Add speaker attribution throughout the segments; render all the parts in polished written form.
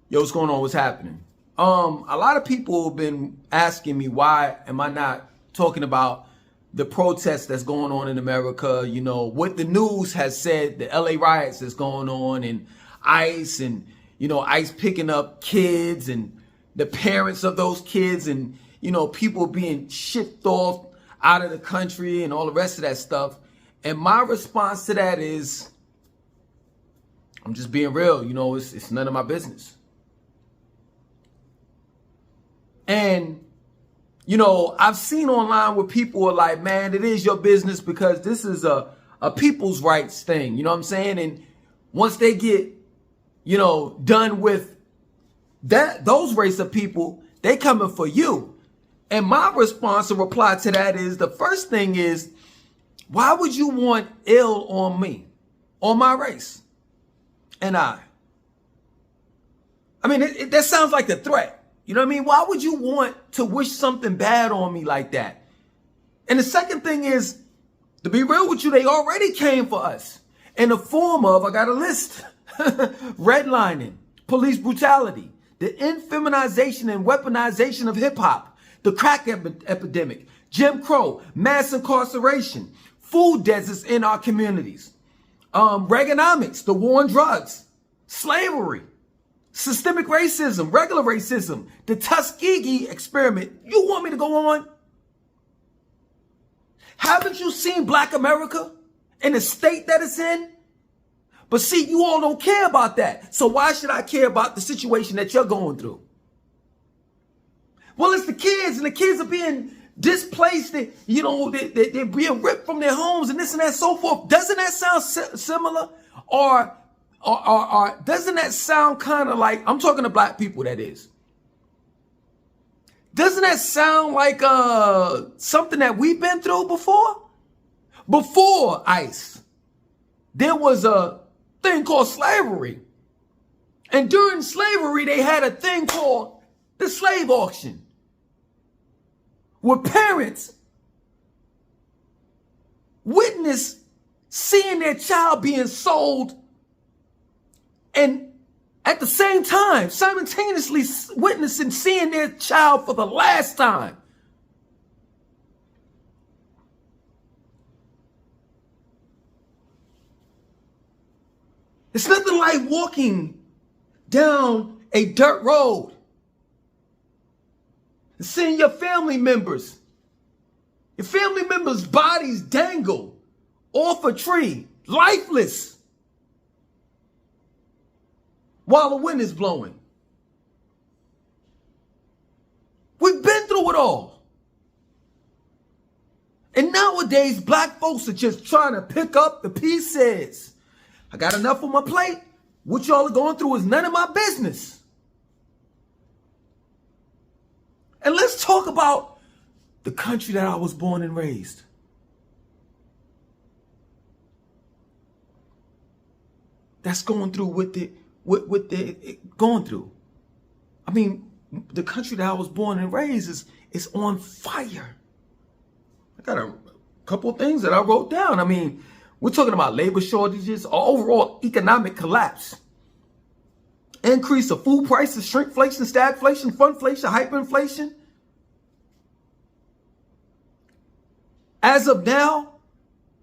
Speaker 1: Yo, what's going on? What's happening? A lot of people have been asking me why am I not talking about the protests that's going on in America, you know, what the news has said, the LA riots that's going on, and ICE, and, you know, ICE picking up kids and the parents of those kids, and, you know, people being shipped off out of the country and all the rest of that stuff. And my response to that is, I'm just being real, you know, it's none of my business. And, you know, I've seen online where people are like, man, it is your business because this is a people's rights thing. You know what I'm saying? And once they get, you know, done with those race of people, they coming for you. And my response or reply to that is, the first thing is, why would you want ill on me, on my race? And I mean, that sounds like a threat. You know what I mean? Why would you want to wish something bad on me like that? And the second thing is, to be real with you, they already came for us in the form of, I got a list, redlining, police brutality, the infeminization and weaponization of hip hop, the crack epidemic, Jim Crow, mass incarceration, food deserts in our communities, Reaganomics, the war on drugs, slavery, systemic racism, regular racism, the Tuskegee experiment. You want me to go on? Haven't you seen Black America in the state that it's in? But see, you all don't care about that. So why should I care about the situation that you're going through? Well, it's the kids, and the kids are being displaced. You know, they're being ripped from their homes and this and that, so forth. Doesn't that sound similar? Or doesn't that sound kind of like, I'm talking to Black people, that is. Doesn't that sound like something that we've been through before? Before ICE, there was a thing called slavery. And during slavery, they had a thing called the slave auction, where parents witnessed seeing their child being sold, and at the same time, simultaneously witnessing seeing their child for the last time. It's nothing like walking down a dirt road and seeing your family members' bodies dangle off a tree, lifeless, while the wind is blowing. We've been through it all. And nowadays, Black folks are just trying to pick up the pieces. I got enough on my plate. What y'all are going through is none of my business. And let's talk about the country that I was born and raised. That's going through what they're going through. I mean, the country that I was born and raised is on fire. I got a couple of things that I wrote down. I mean, we're talking about labor shortages, overall economic collapse, increase of food prices, shrinkflation, stagflation, funflation, hyperinflation. As of now,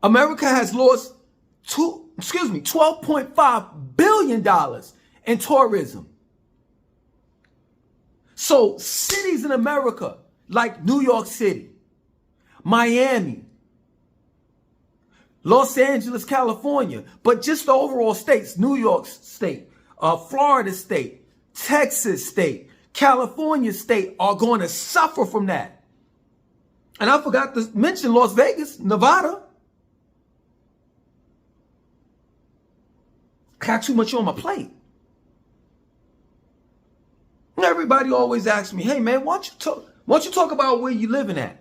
Speaker 1: America has lost $12.5 billion in tourism. So cities in America like New York City, Miami, Los Angeles, California, but just the overall states, New York State, Florida State, Texas State, California State are going to suffer from that. And I forgot to mention Las Vegas, Nevada. Got too much on my plate. And everybody always asks me, hey man, why don't you talk about where you living at?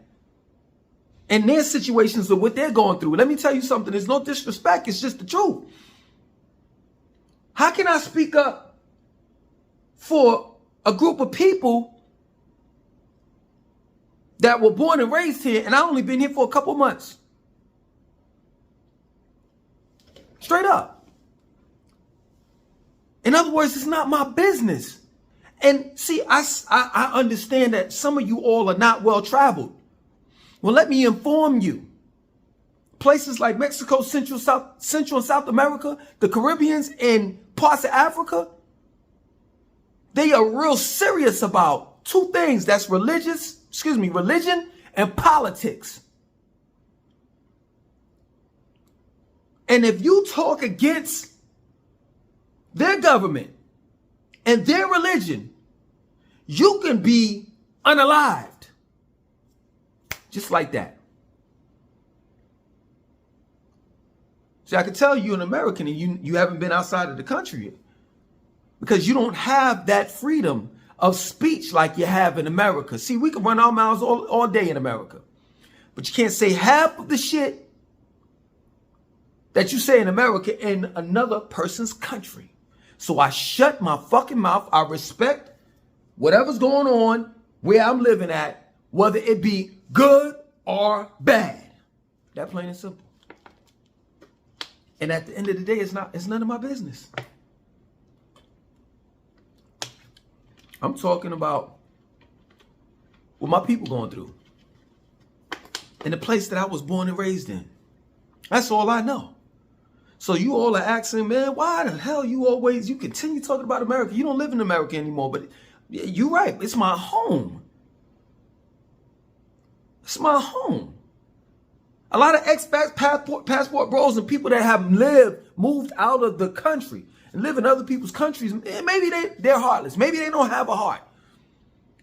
Speaker 1: And their situations of what they're going through. Let me tell you something. There's no disrespect. It's just the truth. How can I speak up for a group of people that were born and raised here, and I only been here for a couple months? Straight up. In other words, it's not my business. And see, I understand that some of you all are not well traveled. Well, let me inform you. Places like Mexico, Central and South America, the Caribbeans, and parts of Africa, they are real serious about two things. That's religion and politics. And if you talk against their government and their religion, you can be unalived. Just like that. See, I can tell you an American and you haven't been outside of the country yet, because you don't have that freedom of speech like you have in America. See, we can run our mouths all day in America, but you can't say half of the shit that you say in America in another person's country. So I shut my fucking mouth. I respect whatever's going on where I'm living at, whether it be good or bad. That plain and simple. And at the end of the day, it's none of my business. I'm talking about what my people going through in the place that I was born and raised in. That's all I know. So you all are asking, man, why the hell you continue talking about America? You don't live in America anymore, but you're right. It's my home. It's my home. A lot of expats, passport bros, and people that have moved out of the country and live in other people's countries, maybe they're heartless. Maybe they don't have a heart.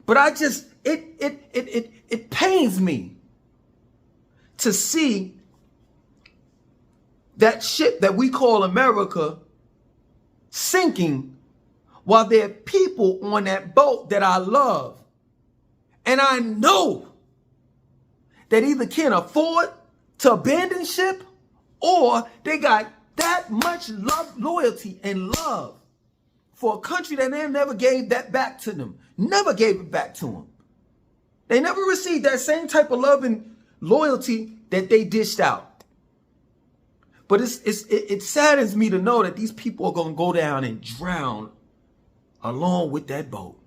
Speaker 1: But it pains me to see that ship that we call America sinking while there are people on that boat that I love. And I know that either can't afford to abandon ship, or they got that much loyalty and love for a country that they never gave that back to them. Never gave it back to them. They never received that same type of love and loyalty that they dished out. But it saddens me to know that these people are going to go down and drown along with that boat,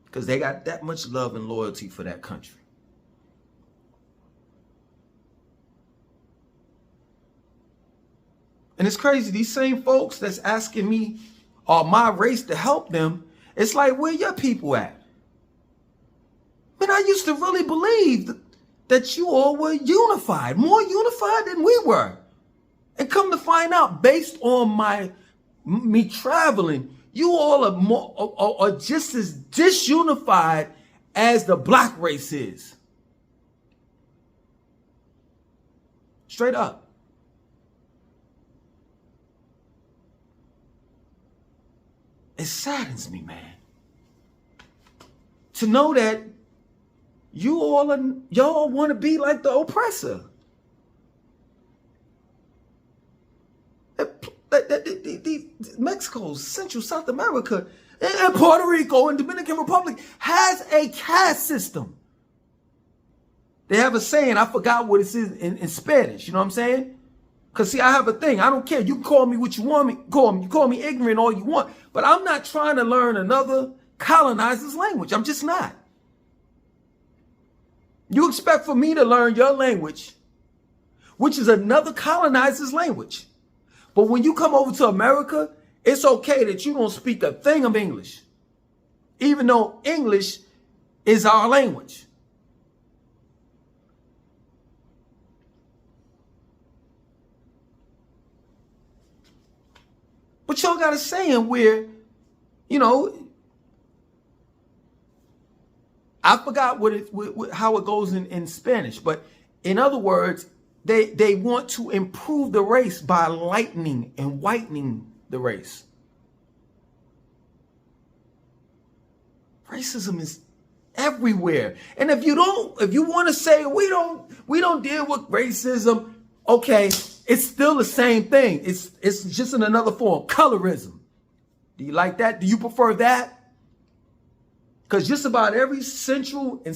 Speaker 1: because they got that much love and loyalty for that country. And it's crazy. These same folks that's asking me or my race to help them, it's like, where your people at? Man, I used to really believe that you all were unified, more unified than we were. And come to find out, based on me traveling, you all are just as disunified as the black race is. Straight up. It saddens me, man, to know that y'all want to be like the oppressor. Mexico, Central, South America, and Puerto Rico and Dominican Republic has a caste system. They have a saying, I forgot what it is in Spanish, you know what I'm saying? Because see, I have a thing. I don't care. You can call me what you want me. You call me ignorant all you want. But I'm not trying to learn another colonizer's language. I'm just not. You expect for me to learn your language, which is another colonizer's language. But when you come over to America, it's okay that you don't speak a thing of English, even though English is our language. But y'all got a saying where, I forgot how it goes in Spanish, but in other words, they want to improve the race by lightening and whitening the race. Racism is everywhere. And if you want to say we don't deal with racism, okay, it's still the same thing. It's just in another form. Colorism. Do you like that? Do you prefer that? Because just about every country in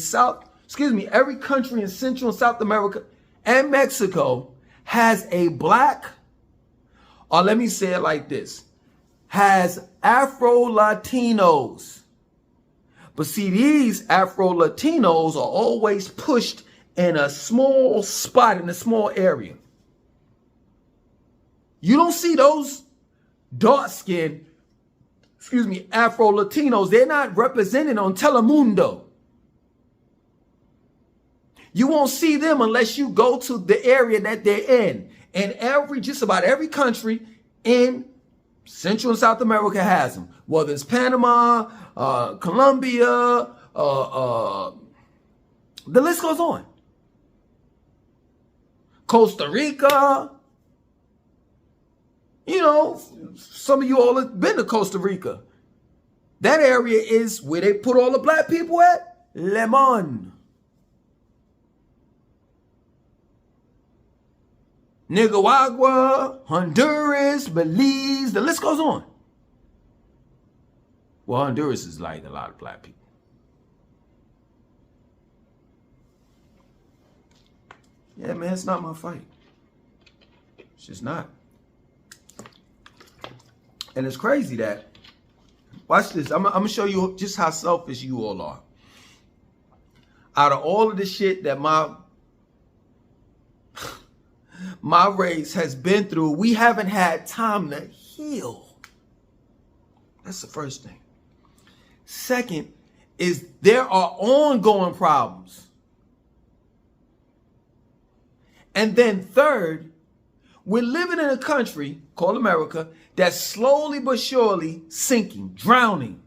Speaker 1: Central and South America and Mexico has a black, or let me say it like this, has Afro-Latinos. But see, these Afro-Latinos are always pushed in a small spot, in a small area. You don't see those dark-skinned, Afro-Latinos. They're not represented on Telemundo. You won't see them unless you go to the area that they're in. And just about every country in Central and South America has them. Whether it's Panama, Colombia, the list goes on. Costa Rica. You know, some of you all have been to Costa Rica. That area is where they put all the black people at. Lemon. Nicaragua, Honduras, Belize, the list goes on. Well, Honduras is like a lot of black people. Yeah, man, it's not my fight. It's just not. And it's crazy that, watch this, I'm going to show you just how selfish you all are. Out of all of the shit that my race has been through, we haven't had time to heal. That's the first thing. Second is there are ongoing problems. And then third, we're living in a country called America that's slowly but surely sinking, drowning.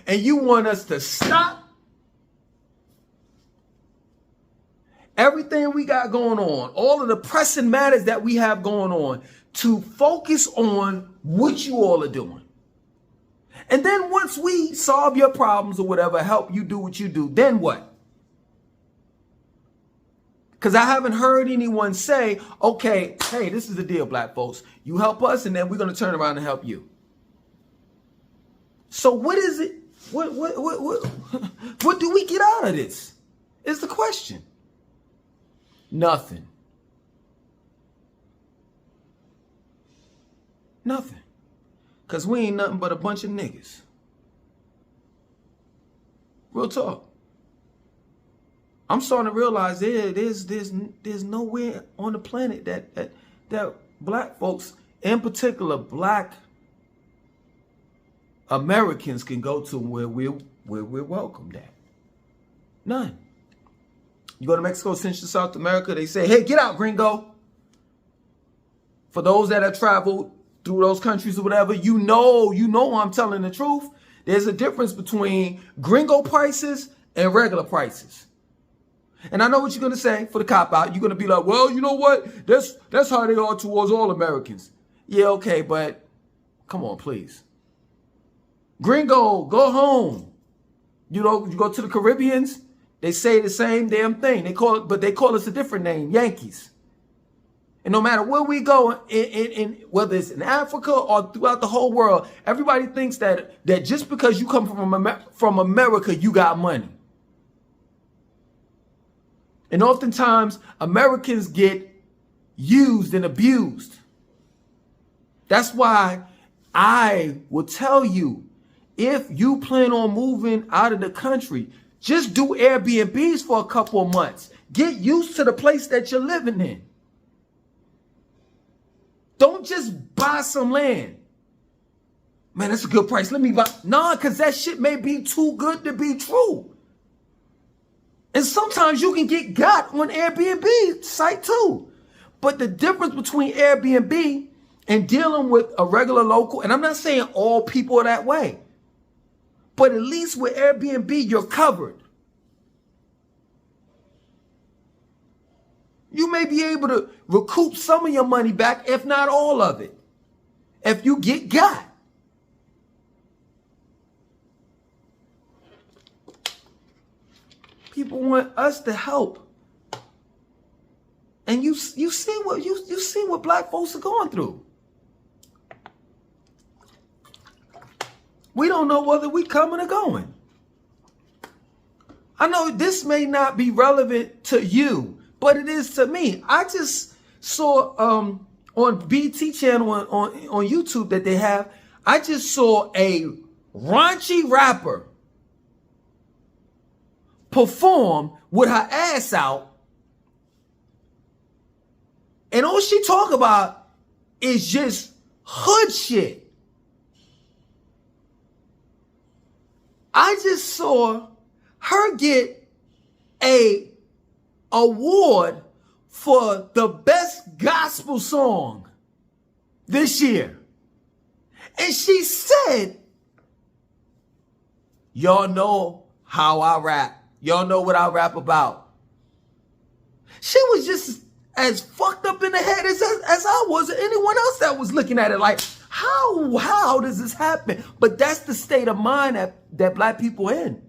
Speaker 1: And you want us to stop everything we got going on, all of the pressing matters that we have going on, to focus on what you all are doing. And then once we solve your problems or whatever, help you do what you do, then what? Because I haven't heard anyone say, okay, hey, this is the deal, black folks. You help us, and then we're going to turn around and help you. So what is it? What do we get out of this? Is the question. Nothing. Nothing. Because we ain't nothing but a bunch of niggas. Real talk. I'm starting to realize there's nowhere on the planet that black folks, in particular black Americans, can go to where we're welcomed at. None. You go to Mexico, Central, South America, they say, hey, get out, gringo. For those that have traveled through those countries or whatever, you know I'm telling the truth. There's a difference between gringo prices and regular prices. And I know what you're going to say for the cop-out. You're going to be like, well, you know what? That's how they are towards all Americans. Yeah, okay, but come on, please. Gringo, go home. You know, you go to the Caribbeans, they say the same damn thing. They call us a different name, Yankees. And no matter where we go, in whether it's in Africa or throughout the whole world, everybody thinks that just because you come from America, you got money. And oftentimes, Americans get used and abused. That's why I will tell you, if you plan on moving out of the country, just do Airbnbs for a couple of months. Get used to the place that you're living in. Don't just buy some land. Man, that's a good price. Let me buy. Nah, because that shit may be too good to be true. And sometimes you can get got on Airbnb site too. But the difference between Airbnb and dealing with a regular local, and I'm not saying all people are that way, but at least with Airbnb, you're covered. You may be able to recoup some of your money back, if not all of it, if you get got. People want us to help. And you see what black folks are going through. We don't know whether we coming or going. I know this may not be relevant to you, but it is to me. I just saw on BT channel on YouTube that they have, I just saw a raunchy rapper perform with her ass out, and all she talk about is just hood shit. I just saw her get a award for the best gospel song this year. And she said, y'all know how I rap. Y'all know what I rap about. She was just as fucked up in the head as I was, or anyone else that was looking at it like, how does this happen? But that's the state of mind that black people in.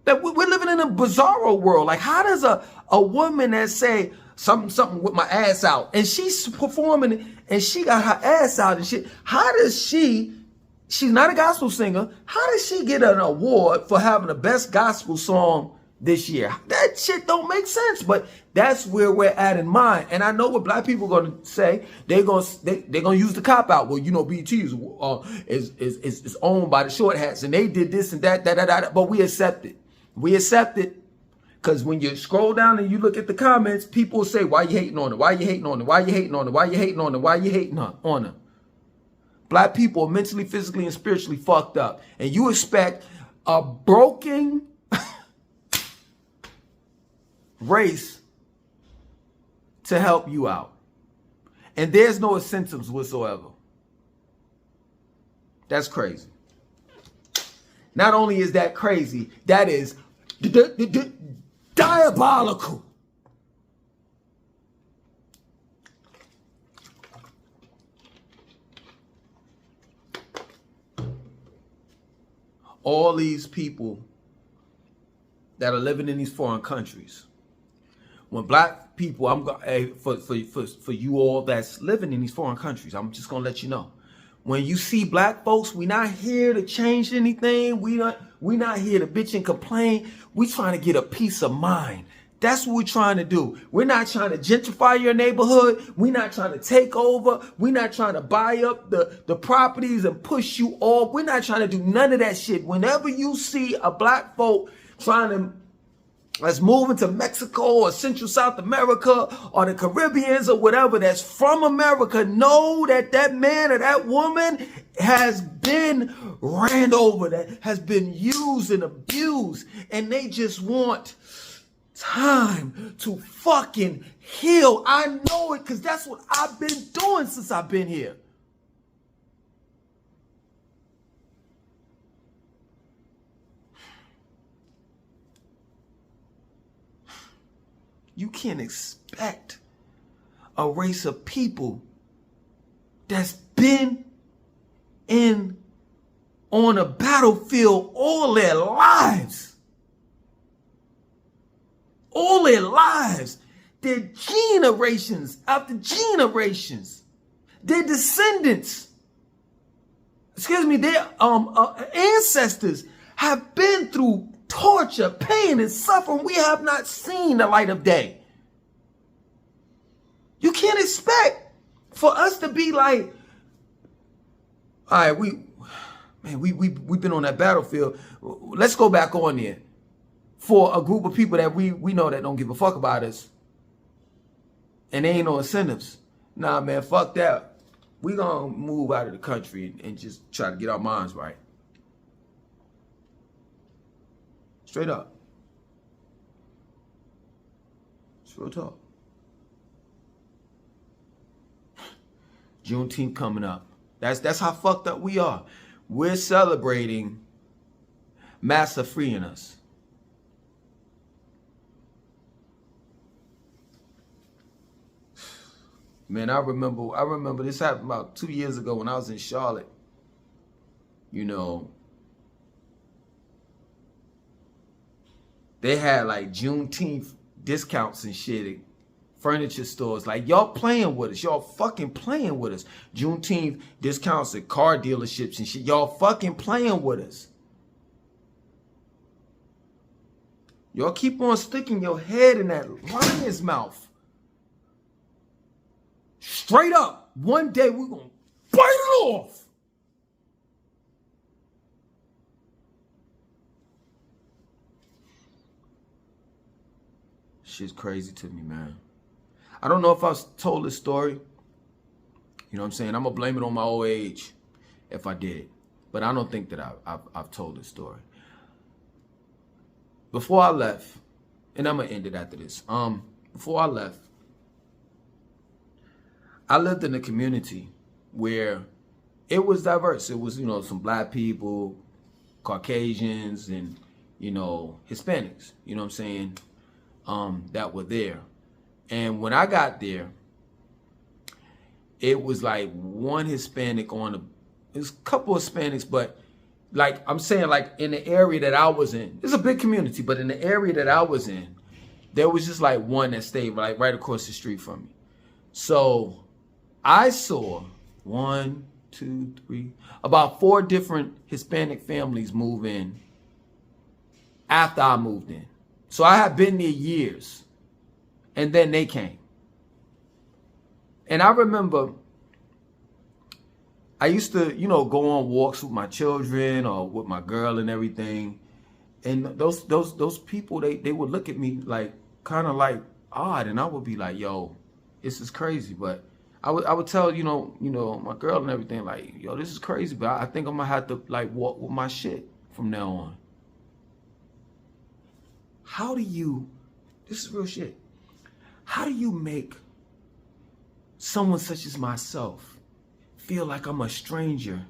Speaker 1: That we're living in a bizarro world. Like, how does a woman that say something with my ass out, and she's performing and she got her ass out and shit, how does she's not a gospel singer, how does she get an award for having the best gospel song this year? That shit don't make sense, but that's where we're at in mind. And I know what black people are going to say. They're going to use the cop out. Well, you know, BT is owned by the short hats, and they did this and that, but we accept it. We accept it, because when you scroll down and you look at the comments, people say, why you hating on it? Why you hating on it? Why you hating on it? Why you hating on it? Why you hating on it? Black people are mentally, physically, and spiritually fucked up. And you expect a broken race to help you out. And there's no incentives whatsoever. That's crazy. Not only is that crazy, that is diabolical. All these people that are living in these foreign countries, when black people, for you all that's living in these foreign countries, I'm just gonna let you know. When you see black folks, we not here to change anything. We not here to bitch and complain. We trying to get a peace of mind. That's what we're trying to do. We're not trying to gentrify your neighborhood. We're not trying to take over. We're not trying to buy up the properties and push you off. We're not trying to do none of that shit. Whenever you see a black folk trying to, let's move into Mexico or Central South America or the Caribbeans or whatever that's from America, know that that man or that woman has been ran over, that has been used and abused, and they just want time to fucking heal. I know it, because that's what I've been doing since I've been here. You can't expect a race of people that's been on a battlefield all their lives. All their lives. Their generations after generations. Their descendants, their ancestors have been through torture, pain, and suffering we have not seen the light of day. You can't expect for us to be like, all right, we've been on that battlefield. Let's go back on there for a group of people that we know that don't give a fuck about us, and they ain't no incentives. Nah, man, fuck that. We gonna move out of the country and just try to get our minds right. Straight up. It's real talk. Juneteenth coming up. That's how fucked up we are. We're celebrating Massa freeing us. Man, I remember this happened about 2 years ago when I was in Charlotte. You know, they had like Juneteenth discounts and shit at furniture stores. Like, y'all playing with us. Y'all fucking playing with us. Juneteenth discounts at car dealerships and shit. Y'all fucking playing with us. Y'all keep on sticking your head in that lion's mouth. Straight up. One day we're going to bite it off. Shit's crazy to me, man. I don't know if I told this story. You know what I'm saying? I'm going to blame it on my old age if I did. But I don't think that I've told this story. Before I left, and I'm going to end it after this. Before I left, I lived in a community where it was diverse. It was, you know, some black people, Caucasians, and, you know, Hispanics, you know what I'm saying, that were there. And when I got there, it was like one Hispanic on the, there's a couple of Hispanics, but like I'm saying, like in the area that I was in, it's a big community, but in the area that I was in, there was just like one that stayed like right across the street from me. So I saw 1, 2, 3, about 4 different Hispanic families move in after I moved in. So I had been there years, and then they came. And I remember I used to, you know, go on walks with my children or with my girl and everything. And those people, they would look at me like kind of like odd, and I would be like, yo, this is crazy. But I would tell, you know, my girl and everything, like, yo, this is crazy, but I think I'm gonna have to like walk with my shit from now on. How do you, this is real shit, how do you make someone such as myself feel like I'm a stranger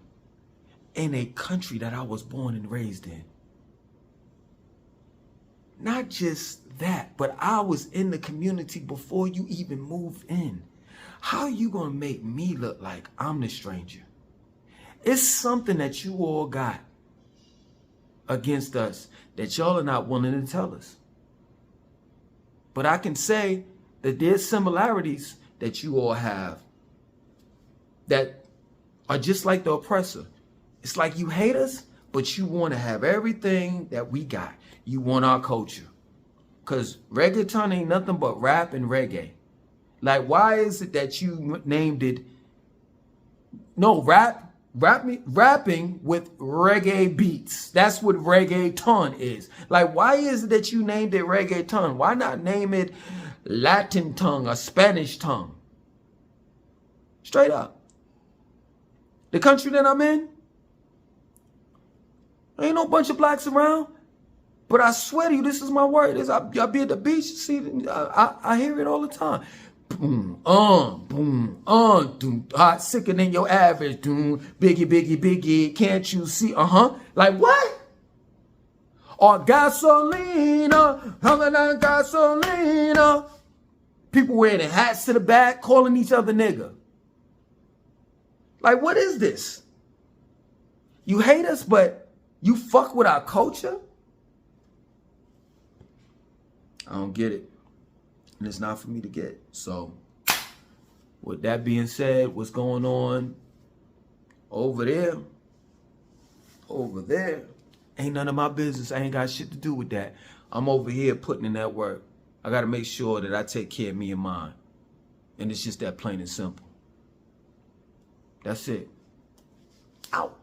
Speaker 1: in a country that I was born and raised in? Not just that, but I was in the community before you even moved in. How are you gonna make me look like I'm the stranger? It's something that you all got against us that y'all are not willing to tell us. But I can say that there's similarities that you all have that are just like the oppressor. It's like you hate us, but you want to have everything that we got. You want our culture. Because reggaeton ain't nothing but rap and reggae. Like, why is it that you named it, no, rapping with reggae beats? That's what reggaeton is. Like, why is it that you named it reggaeton? Why not name it Latin tongue or Spanish tongue? Straight up. The country that I'm in, ain't no bunch of blacks around. But I swear to you, this is my word. Y'all be at the beach, see, I hear it all the time. Boom, boom, hot, sicker than your average, doom, biggie, biggie, biggie, can't you see, like what? Or gasolina, hunger than gasolina. People wearing hats to the back, calling each other nigga. Like, what is this? You hate us, but you fuck with our culture? I don't get it. And it's not for me to get. So, with that being said, what's going on over there, ain't none of my business. I ain't got shit to do with that. I'm over here putting in that work. I got to make sure that I take care of me and mine. And it's just that plain and simple. That's it. Out.